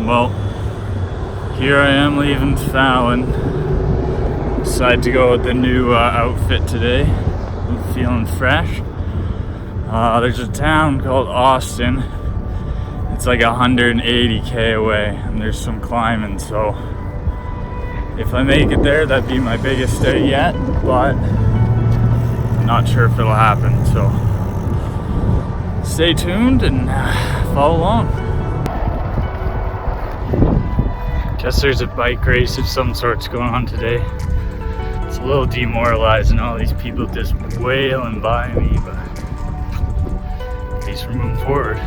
Well, here I am leaving Fallon. Decided to go with the new outfit today. I'm feeling fresh. There's a town called Austin. It's like 180k away, and there's some climbing, so if I make it there, that'd be my biggest day yet, but I'm not sure if it'll happen, so stay tuned and follow along. Guess there's a bike race of some sorts going on today. It's a little demoralizing, all these people just wailing by me, but at least we're moving forward.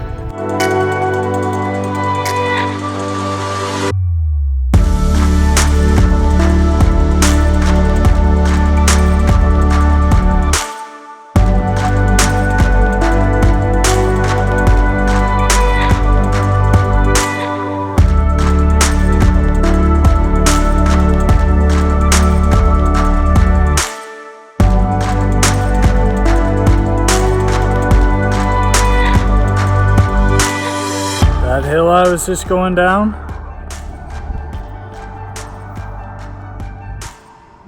That hill I was just going down,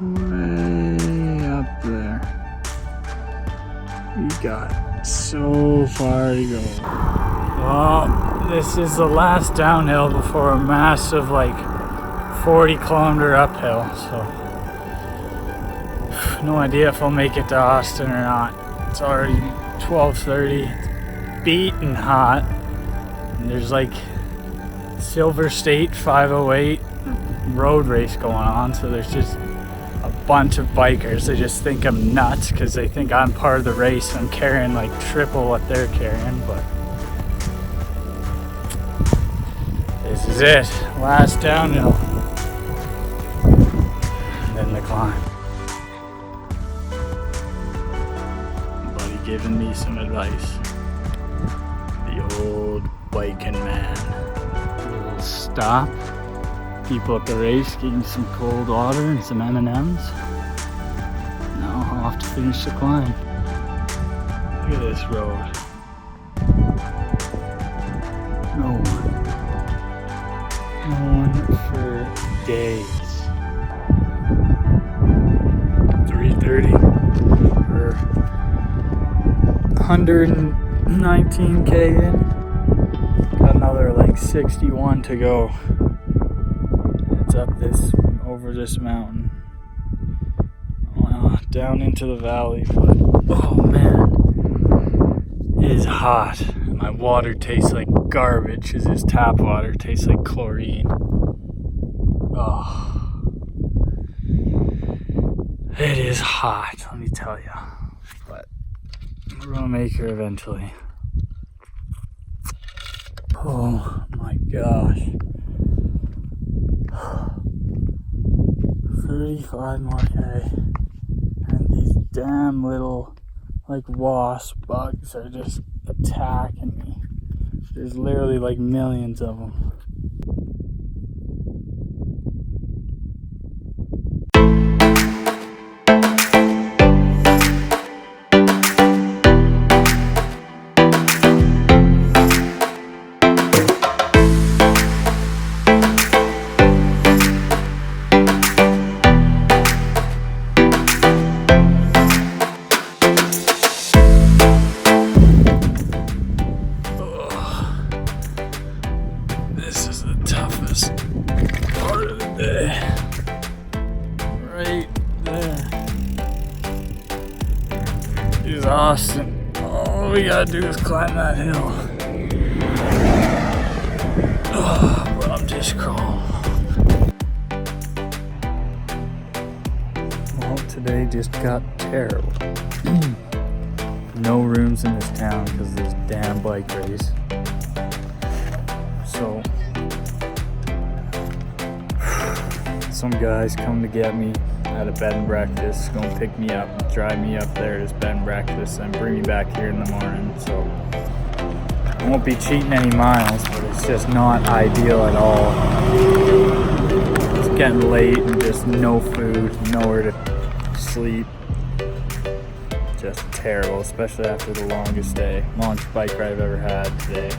way up there, we got so far to go. Well, this is the last downhill before a massive 40-kilometer uphill, so no idea if I'll make it to Austin or not. It's already 12:30, it's beating hot. There's Silver State 508 road race going on, so there's just a bunch of bikers. They just think I'm nuts because they think I'm part of the race and I'm carrying triple what they're carrying, but this is it. Last downhill. And then the climb. Buddy giving me some advice. The old biking man. We'll stop. People at the race getting some cold water and some M&Ms. Now I'll have to finish the climb. Look at this road. No one. No one for days. 3:30 or 119k in. Got another 61 to go. It's up over this mountain. Well, down into the valley, but oh man, it is hot. My water tastes like garbage because this tap water tastes like chlorine. Oh, it is hot, let me tell you. But we're gonna make her eventually. Oh my gosh. 35 more K. And these damn little wasp bugs are just attacking me. There's literally millions of them. This is the toughest part of the day. Right there is Austin. All we gotta do is climb that hill. Oh, but I'm just crawling. Well, today just got terrible. No rooms in this town because of this damn bike race. So some guys come to get me at a bed and breakfast, gonna pick me up, drive me up there to this bed and breakfast, and bring me back here in the morning. So I won't be cheating any miles, but it's just not ideal at all. It's getting late and just no food, nowhere to sleep. Just terrible, especially after the longest bike ride I've ever had today.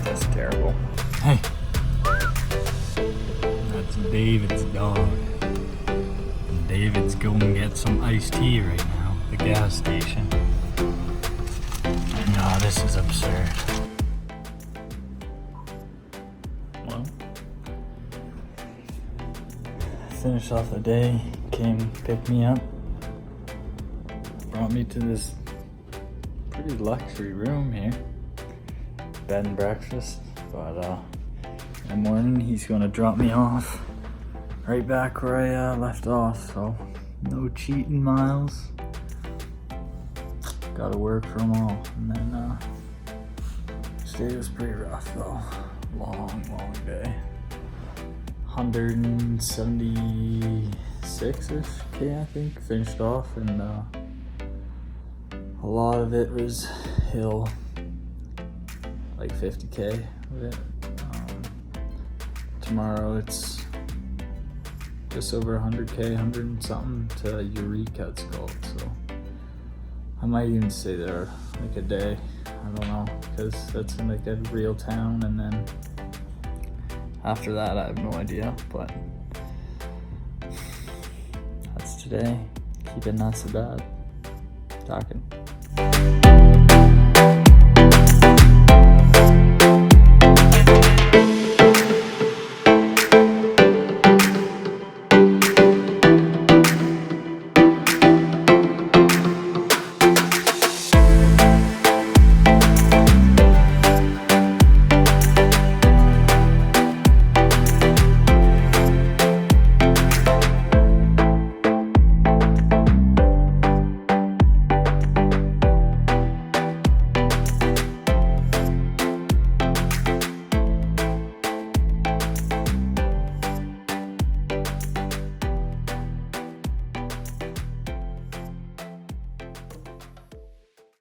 Just terrible. David's dog. And David's going to get some iced tea right now at the gas station. No, this is absurd. Well, finished off the day, came pick me up, brought me to this pretty luxury room here, bed and breakfast, but in the morning he's gonna drop me off right back where I left off, so no cheating, Miles. Gotta work for them all. And then today was pretty rough though. Long day. 176-ish K I think finished off, and a lot of it was hill, like 50K of it. Tomorrow it's just over 100K, 100 and something to Eureka it's called, so I might even stay there like a day. I don't know, because that's in like a real town, and then after that I have no idea, but that's today. Keep it not so bad. Talking.